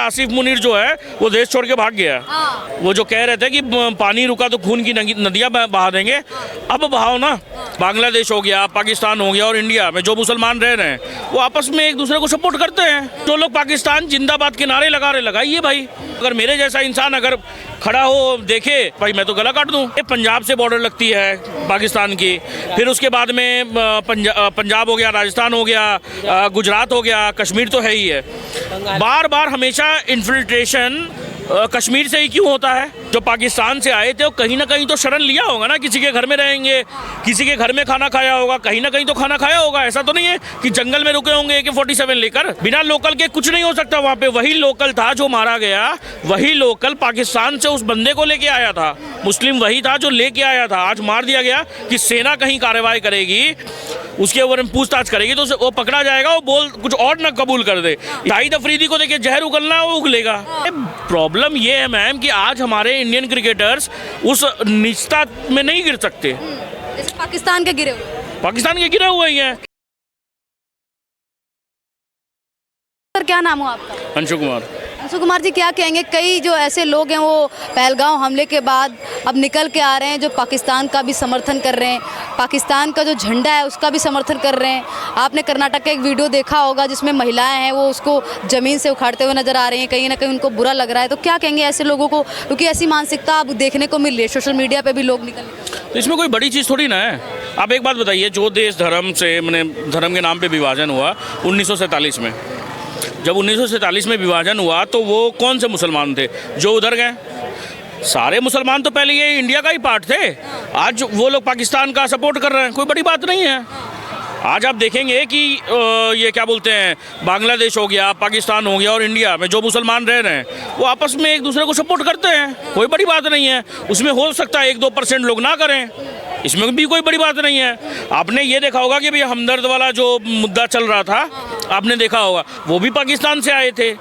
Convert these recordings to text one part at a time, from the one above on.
आसिफ मुनीर जो है वो देश छोड़ के भाग गया। वो जो कह रहे थे कि पानी रुका तो खून की नदियाँ बहा देंगे, अब बहाओ ना। बांग्लादेश हो गया, पाकिस्तान हो गया और इंडिया में जो मुसलमान रह रहे हैं वो आपस में एक दूसरे को सपोर्ट करते हैं। जो लोग पाकिस्तान जिंदाबाद के नारे लगा रहे, लगाइए भाई। अगर मेरे जैसा इंसान अगर खड़ा हो देखे भाई, मैं तो गला काट दूं। ये पंजाब से बॉर्डर लगती है पाकिस्तान की, फिर उसके बाद में पंजाब हो गया, राजस्थान हो गया, गुजरात हो गया, कश्मीर तो है ही है। बार बार हमेशा इन्फिल्ट्रेशन कश्मीर से ही क्यों होता है? जो पाकिस्तान से आए थे वो कहीं ना कहीं तो शरण लिया होगा ना, किसी के घर में रहेंगे, किसी के घर में खाना खाया होगा, कहीं ना कहीं तो खाना खाया होगा। ऐसा तो नहीं है कि जंगल में रुके होंगे AK-47 लेकर। बिना लोकल के कुछ नहीं हो सकता वहाँ पे। वही लोकल था जो मारा गया, वही लोकल पाकिस्तान से उस बंदे को लेके आया था, मुस्लिम वही था जो लेके आया था। आज मार दिया गया कि सेना कहीं कार्रवाई करेगी, उसके ऊपर में पूछताछ करेगी तो वो पकड़ा जाएगा, वो बोल कुछ और न कबूल कर दे। शाहिद अफरीदी को देखिए, जहर उगलना वो उगलेगा। प्रॉब्लम ये है मैम कि आज हमारे इंडियन क्रिकेटर्स उस निचता में नहीं गिर सकते जैसे पाकिस्तान के गिरे हुए ही हैं। सर क्या नाम हो आपका? अंशु कुमार। अंशु कुमार जी, क्या कहेंगे? कई जो ऐसे लोग हैं वो पहलगांव हमले के बाद अब निकल के आ रहे हैं, जो पाकिस्तान का भी समर्थन कर रहे हैं, पाकिस्तान का जो झंडा है उसका भी समर्थन कर रहे हैं। आपने कर्नाटक का एक वीडियो देखा होगा जिसमें महिलाएं हैं वो उसको ज़मीन से उखाड़ते हुए नजर आ रही हैं, कहीं ना कहीं उनको बुरा लग रहा है। तो क्या कहेंगे ऐसे लोगों को, क्योंकि ऐसी मानसिकता अब देखने को मिल रही है, सोशल मीडिया पर भी लोग निकल। तो इसमें कोई बड़ी चीज़ थोड़ी ना है। आप एक बात बताइए, जो देश धर्म से मैंने धर्म के नाम पर विभाजन हुआ 1947 में, जब 1947 में विभाजन हुआ तो वो कौन से मुसलमान थे जो उधर गए? सारे मुसलमान तो पहले ये इंडिया का ही पार्ट थे। आज वो लोग पाकिस्तान का सपोर्ट कर रहे हैं, कोई बड़ी बात नहीं है। आज आप देखेंगे कि ये क्या बोलते हैं, बांग्लादेश हो गया, पाकिस्तान हो गया और इंडिया में जो मुसलमान रह रहे हैं वो आपस में एक दूसरे को सपोर्ट करते हैं, कोई बड़ी बात नहीं है। उसमें हो सकता है 1-2% लोग ना करें, इसमें भी कोई बड़ी बात नहीं है। आपने ये देखा होगा कि भैया हमदर्द वाला जो मुद्दा चल रहा था, आपने देखा होगा वो भी पाकिस्तान से आए थे,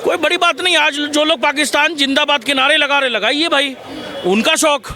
कोई बड़ी बात नहीं। आज जो लोग पाकिस्तान जिंदाबाद के नारे लगा रहे, लगाइए भाई, उनका शौक,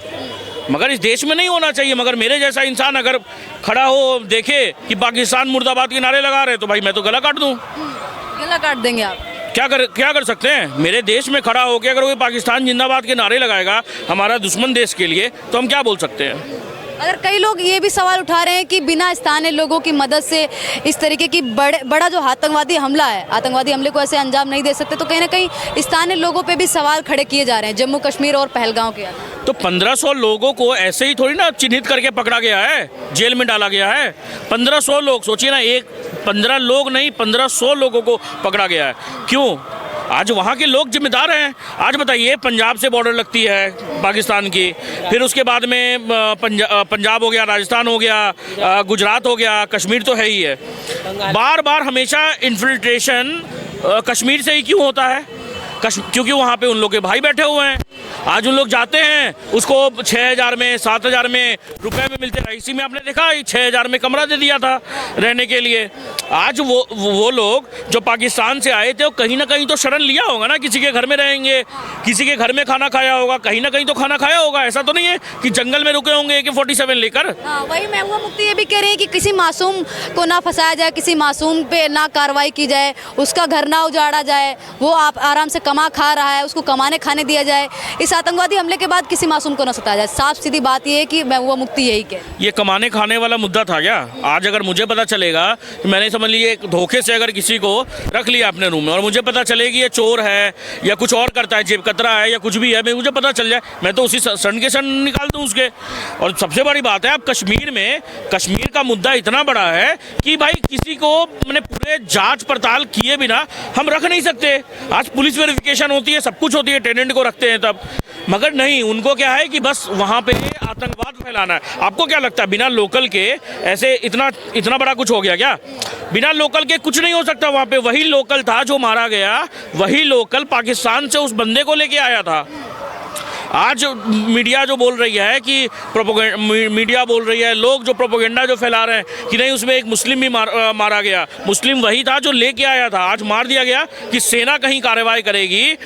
मगर इस देश में नहीं होना चाहिए। मगर मेरे जैसा इंसान अगर खड़ा हो देखे कि पाकिस्तान मुर्दाबाद के नारे लगा रहे, तो भाई मैं तो गला काट दूं। गला काट देंगे आप? क्या कर सकते हैं? मेरे देश में खड़ा होकर अगर वो पाकिस्तान जिंदाबाद के नारे लगाएगा हमारा दुश्मन देश के लिए, तो हम क्या बोल सकते हैं? अगर कई लोग ये भी सवाल उठा रहे हैं कि बिना स्थानीय लोगों की मदद से इस तरीके की बड़ा जो आतंकवादी हमला है, आतंकवादी हमले को ऐसे अंजाम नहीं दे सकते, तो कहीं ना कहीं स्थानीय लोगों पे भी सवाल खड़े किए जा रहे हैं जम्मू कश्मीर और पहलगांव के। तो 1500 लोगों को ऐसे ही थोड़ी ना चिन्हित करके पकड़ा गया है, जेल में डाला गया है। 1500 लोग, सोचिए ना, 15 लोग नहीं 1500 लोगों को पकड़ा गया है। क्यों? आज वहाँ के लोग जिम्मेदार हैं। आज बताइए, पंजाब से बॉर्डर लगती है पाकिस्तान की, फिर उसके बाद में पंजाब हो गया, राजस्थान हो गया, गुजरात हो गया, कश्मीर तो है ही है। बार बार हमेशा इन्फिल्ट्रेशन कश्मीर से ही क्यों होता है? क्योंकि वहाँ पे उन लोग के भाई बैठे हुए हैं। आज उन लोग जाते हैं, उसको 6000 में 7000 में रुपए में मिलते हैं। इसी में आपने देखा 6000 में कमरा दे दिया था रहने के लिए। आज वो लोग जो पाकिस्तान से आए थे वो कहीं ना कहीं तो शरण लिया होगा ना, किसी के घर में रहेंगे, किसी के घर में खाना खाया होगा, कहीं ना कहीं तो खाना खाया होगा। ऐसा तो नहीं है कि जंगल में रुके होंगे AK-47 लेकर। वही महबूबा मुफ्ती ये भी कह रही है कि किसी मासूम को ना फंसाया जाए, किसी मासूम पे ना कार्रवाई की जाए, उसका घर ना उजाड़ा जाए, वो आप आराम से कमा खा रहा है, उसको कमाने खाने दिया जाए। इस आतंकवादी हमले के बाद किसी मासूम को न सताया जाए। साफ सीधी बात ये है कि महबूबा मुफ्ती यही कह, ये कमाने खाने वाला मुद्दा था क्या? आज अगर मुझे पता चलेगा कि मैंने समझ लीजिए एक धोखे से अगर किसी को रख लिया अपने रूम में और मुझे पता चलेगी ये चोर है या कुछ और करता है, जेब कतरा है या कुछ भी है, मुझे पता चल जाए, मैं तो उसी सन के सन निकाल दूँ उसके। और सबसे बड़ी बात है, अब कश्मीर का मुद्दा इतना बड़ा है कि भाई किसी को मैंने पूरे जांच पड़ताल किए बिना हम रख नहीं सकते। आज पुलिस वेरिफिकेशन होती है, सब कुछ होती है, टेनेंट को रखते हैं तब, मगर नहीं, उनको क्या है कि बस वहाँ पे आतंकवाद फैलाना है। आपको क्या लगता है बिना लोकल के ऐसे इतना बड़ा कुछ हो गया क्या? बिना लोकल के कुछ नहीं हो सकता वहाँ पे। वही लोकल था जो मारा गया, वही लोकल पाकिस्तान से उस बंदे को लेके आया था। आज मीडिया जो बोल रही है कि मीडिया बोल रही है, लोग जो प्रोपोगेंडा जो फैला रहे हैं कि नहीं उसमें एक मुस्लिम भी मारा गया, मुस्लिम वही था जो लेके आया था। आज मार दिया गया कि सेना कहीं कार्रवाई करेगी,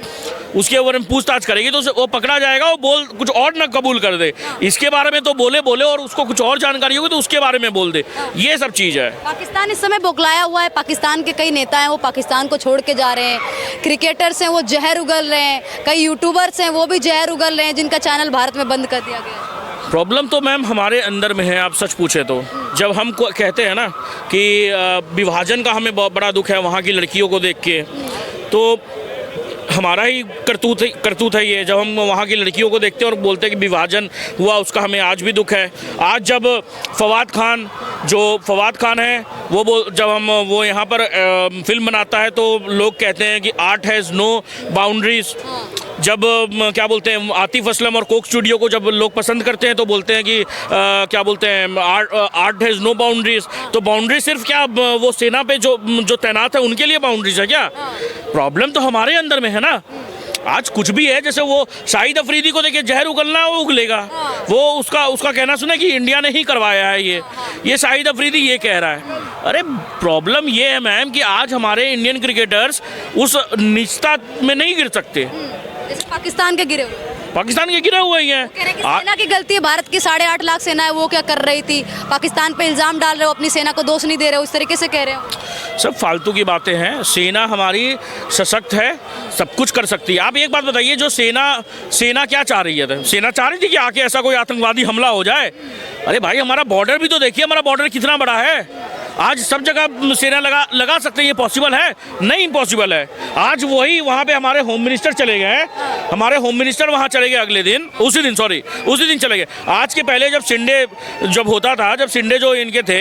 उसके ऊपर में पूछताछ करेगी तो वो पकड़ा जाएगा, वो बोल कुछ और ना कबूल कर दे, इसके बारे में तो बोले और उसको कुछ और जानकारी होगी तो उसके बारे में बोल दे, ये सब चीज़ है। पाकिस्तान इस समय बौखलाया हुआ है, पाकिस्तान के कई नेता हैं वो पाकिस्तान को छोड़ के जा रहे हैं, क्रिकेटर्स हैं वो जहर उगल रहे हैं, कई यूट्यूबर्स हैं वो भी जहर उगल रहे हैं जिनका चैनल भारत में बंद कर दिया गया। प्रॉब्लम तो मैम हमारे अंदर में है, आप सच पूछे तो जब हम कहते हैं ना कि विभाजन का हमें बहुत बड़ा दुख है वहाँ की लड़कियों को देख के, तो हमारा ही करतूत है ये। जब हम वहाँ की लड़कियों को देखते हैं और बोलते हैं कि विभाजन हुआ, उसका हमें आज भी दुख है। आज जब फवाद खान है वो यहाँ पर फिल्म बनाता है तो लोग कहते हैं कि आर्ट हैज़ नो बाउंड्रीज। जब क्या बोलते हैं आतिफ असलम और कोक स्टूडियो को जब लोग पसंद करते हैं तो बोलते हैं कि क्या बोलते हैं आर्ट हैज़ नो बाउंड्रीज। तो बाउंड्री सिर्फ क्या वो सेना पे जो तैनात है उनके लिए बाउंड्रीज है क्या? प्रॉब्लम तो हमारे अंदर में है ना। आज कुछ भी है, जैसे वो शाहिद अफरीदी को देखिए जहर उगलना वो उगलेगा, वो उसका कहना सुना कि इंडिया ने ही करवाया है ये शाहिद अफरीदी ये कह रहा है। अरे प्रॉब्लम ये है मैम कि आज हमारे इंडियन क्रिकेटर्स उस निचता में नहीं गिर सकते, पाकिस्तान के गिरे हुए ही हैं। सेना की गलती है, भारत की 8.5 लाख सेना है वो क्या कर रही थी, पाकिस्तान पे इल्जाम डाल रहे हो, अपनी सेना को दोष नहीं दे रहे हो, इस तरीके से कह रहे हो। सब फालतू की बातें हैं। सेना हमारी सशक्त है, सब कुछ कर सकती है। आप एक बात बताइए, जो सेना क्या चाह रही है? सेना चाह रही थी कि आके ऐसा कोई आतंकवादी हमला हो जाए? अरे भाई हमारा बॉर्डर भी तो देखिए, हमारा बॉर्डर कितना बड़ा है। आज सब जगह सेना लगा सकते हैं, ये पॉसिबल है? नहीं पॉसिबल है। आज वही वहाँ पे हमारे होम मिनिस्टर चले गए, हमारे होम मिनिस्टर वहाँ चले गए उसी दिन चले गए। आज के पहले जब शिंदे जो इनके थे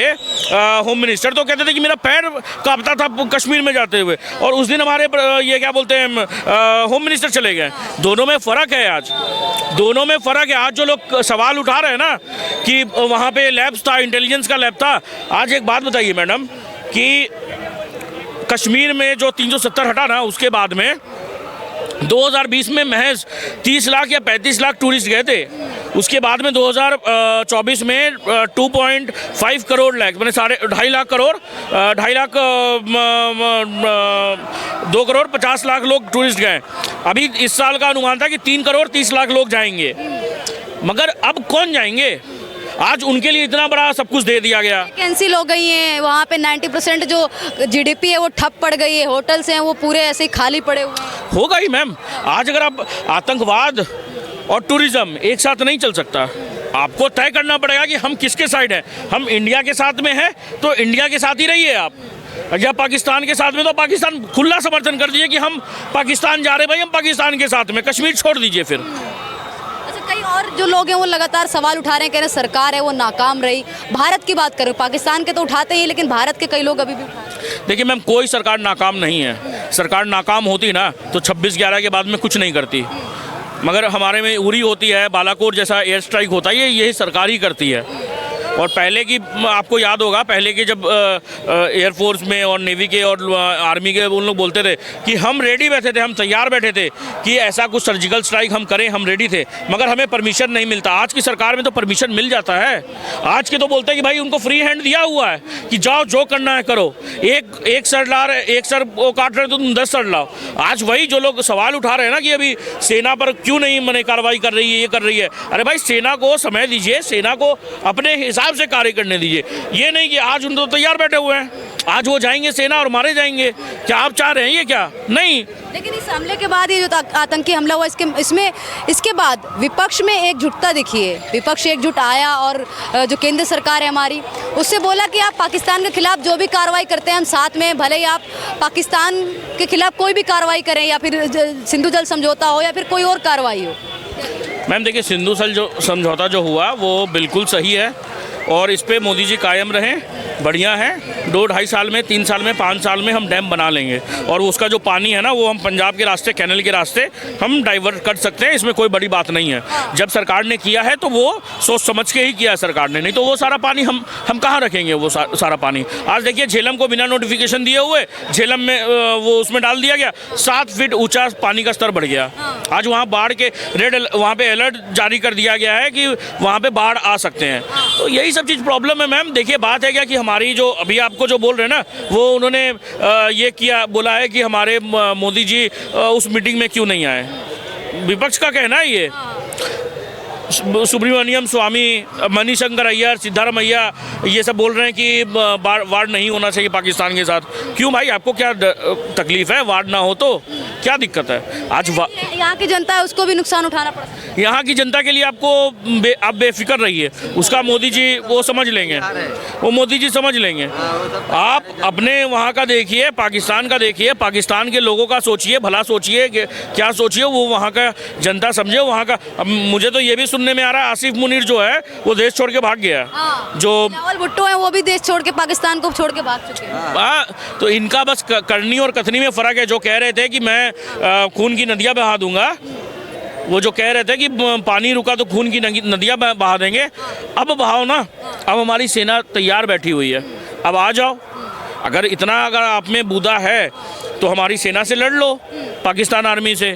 होम मिनिस्टर, तो कहते थे कि मेरा पैर कांपता था कश्मीर में जाते हुए, और उस दिन हमारे ये क्या बोलते हैं होम मिनिस्टर चले गए। दोनों में फ़र्क है। आज जो लोग सवाल उठा रहे हैं ना कि वहाँ पे लैब्स था, इंटेलिजेंस का लैब था, आज एक बात बताइए मैडम कि कश्मीर में जो 370 हटा ना, उसके बाद में 2020 में महज 30 लाख या 35 लाख टूरिस्ट गए थे। उसके बाद में 2024 में 2.5 करोड़ मैंने 2.5 लाख 2 करोड़ 50 लाख लोग टूरिस्ट गए। अभी इस साल का अनुमान था कि 3 करोड़ 30 लाख लोग जाएंगे, मगर अब कौन जाएंगे? आज उनके लिए इतना बड़ा सब कुछ दे दिया गया। कैंसिल हो गई हैं, वहाँ पे 90% जो जीडीपी है वो ठप पड़ गई है, होटल्स हैं वो पूरे ऐसे ही खाली पड़े हुए हैं। होगा ही मैम। आज अगर आप आतंकवाद और टूरिज्म एक साथ नहीं चल सकता, आपको तय करना पड़ेगा कि हम किसके साइड हैं। हम इंडिया के साथ में हैं तो इंडिया के साथ ही रहिए आप, या पाकिस्तान के साथ में तो पाकिस्तान खुला समर्थन कर दीजिए कि हम पाकिस्तान जा रहे भाई, हम पाकिस्तान के साथ में, कश्मीर छोड़ दीजिए फिर। कई और जो लोग हैं वो लगातार सवाल उठा रहे हैं, कह रहे हैं सरकार है वो नाकाम रही। भारत की बात करें, पाकिस्तान के तो उठाते ही, लेकिन भारत के कई लोग अभी भी उठा रहे हैं। देखिए मैम, कोई सरकार नाकाम नहीं है। सरकार नाकाम होती ना तो 26/11 के बाद में कुछ नहीं करती, मगर हमारे में उरी होती है, बालाकोट जैसा एयर स्ट्राइक होता है, यही सरकार ही करती है। और पहले की आपको याद होगा, पहले के जब एयरफोर्स में और नेवी के और आर्मी के उन लोग बोलते थे कि हम रेडी बैठे थे, हम तैयार बैठे थे कि ऐसा कुछ सर्जिकल स्ट्राइक हम करें, हम रेडी थे, मगर हमें परमिशन नहीं मिलता। आज की सरकार में तो परमिशन मिल जाता है। आज के तो बोलते हैं कि भाई उनको फ्री हैंड दिया हुआ है कि जाओ जो करना है करो, एक सर वो काट रहे तो तुम 10 सर लाओ। आज वही जो लोग सवाल उठा रहे हैं ना कि अभी सेना पर क्यों नहीं मैंने कार्रवाई कर रही है, ये कर रही है। अरे भाई सेना को समय दीजिए, सेना को अपने हिसाब से कार्य करने दीजिए। ये नहीं कि आज उन तो तैयार बैठे हुए हैं, आज वो जाएंगे सेना और मारे जाएंगे। क्या आप चाह रहे हैं ये? क्या नहीं। लेकिन इस हमले के बाद ये जो आतंकी हमला हुआ, इसके बाद विपक्ष में एकजुटता दिखी है, विपक्ष एकजुट आया और जो केंद्र सरकार है हमारी, उससे बोला कि आप पाकिस्तान के खिलाफ जो भी कार्रवाई करते हैं हम साथ में, भले ही आप पाकिस्तान के खिलाफ कोई भी कार्रवाई करें, या फिर सिंधु जल समझौता हो या फिर कोई और कार्रवाई हो। मैम देखिए, सिंधु जल समझौता जो हुआ वो बिल्कुल सही है और इस पे मोदी जी कायम रहें, बढ़िया है। 2-2.5 साल में, 3 साल में, 5 साल में हम डैम बना लेंगे और उसका जो पानी है ना वो हम पंजाब के रास्ते, कैनल के रास्ते हम डाइवर्ट कर सकते हैं। इसमें कोई बड़ी बात नहीं है। जब सरकार ने किया है तो वो सोच समझ के ही किया है सरकार ने, नहीं तो वो सारा पानी हम कहाँ रखेंगे वो सारा पानी। आज देखिए झेलम को बिना नोटिफिकेशन दिए हुए झेलम में वो उसमें डाल दिया गया, 7 फीट ऊँचा पानी का स्तर बढ़ गया। आज वहाँ बाढ़ के वहाँ पे अलर्ट जारी कर दिया गया है कि वहाँ पे बाढ़ आ सकते हैं। तो यही सब चीज़ प्रॉब्लम है मैम। देखिए बात है क्या कि हमारी जो अभी आपको जो बोल रहे हैं ना, वो उन्होंने ये किया, बोला है कि हमारे मोदी जी उस मीटिंग में क्यों नहीं आए। विपक्ष का कहना है ये। सुब्रमण्यम स्वामी, मणिशंकर अय्यर, सिद्धारमैया ये सब बोल रहे हैं कि वार नहीं होना चाहिए पाकिस्तान के साथ। क्यों भाई, आपको क्या तकलीफ है? वार ना हो तो क्या दिक्कत है? आज यहाँ की जनता है उसको भी नुकसान उठाना पड़ता है। यहाँ की जनता के लिए आपको आप बेफिक्र रहिए, उसका मोदी जी वो समझ लेंगे, वो मोदी जी समझ लेंगे। आप अपने वहाँ का देखिए, पाकिस्तान का देखिए, पाकिस्तान के लोगों का सोचिए, भला सोचिए, क्या सोचिए, वो वहाँ का जनता समझे वहाँ का। अब मुझे तो ये भी सुनने में आ रहा है आसिफ मुनीर जो है वो देश छोड़ के भाग गया। जो बिलावल भुट्टो है वो भी देश छोड़ के पाकिस्तान को छोड़ के भाग चुके हैं। तो इनका बस करनी और कथनी में फ़र्क है। जो कह रहे थे कि मैं खून की नदियाँ बहा दूंगा, वो जो कह रहे थे कि पानी रुका तो खून की नदियाँ बहा देंगे, अब बहाओ ना। अब हमारी सेना तैयार बैठी हुई है, अब आ जाओ। अगर आप में बूदा है तो हमारी सेना से लड़ लो, पाकिस्तान आर्मी से।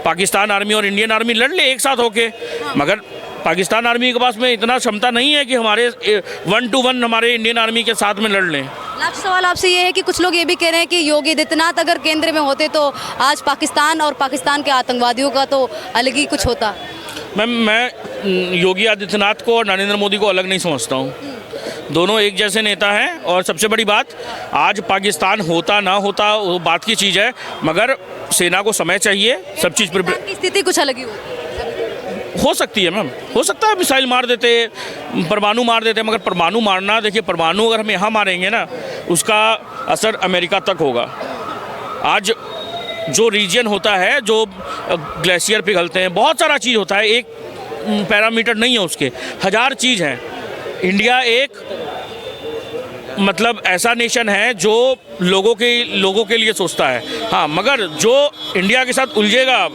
पाकिस्तान आर्मी और इंडियन आर्मी लड़ ले एक साथ होके। मगर पाकिस्तान आर्मी के पास में इतना क्षमता नहीं है कि हमारे 1 to 1 हमारे इंडियन आर्मी के साथ में लड़ लें। लास्ट सवाल आपसे ये है कि कुछ लोग ये भी कह रहे हैं कि योगी आदित्यनाथ अगर केंद्र में होते तो आज पाकिस्तान और पाकिस्तान के आतंकवादियों का तो अलग ही कुछ होता। मैं योगी आदित्यनाथ को और नरेंद्र मोदी को अलग नहीं समझता हूँ। दोनों एक जैसे नेता हैं। और सबसे बड़ी बात, आज पाकिस्तान होता ना होता वो बात की चीज़ है, मगर सेना को समय चाहिए, सब चीज़ पाकिस्तान की स्थिति कुछ अलग ही हो सकती है। मैम, हो सकता है मिसाइल मार देते, परमाणु मार देते, मगर परमाणु मारना, देखिए परमाणु अगर हम यहाँ मारेंगे ना, उसका असर अमेरिका तक होगा। आज जो रीजन होता है, जो ग्लेशियर पिघलते हैं, बहुत सारा चीज़ होता है, एक पैरामीटर नहीं है उसके, 1000 चीज़ हैं। इंडिया एक मतलब ऐसा नेशन है जो लोगों के लिए सोचता है। हाँ, मगर जो इंडिया के साथ उलझेगा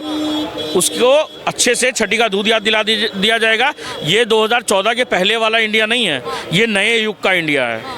उसको अच्छे से छठी का दूध याद दिया जाएगा। ये 2014 के पहले वाला इंडिया नहीं है, ये नए युग का इंडिया है।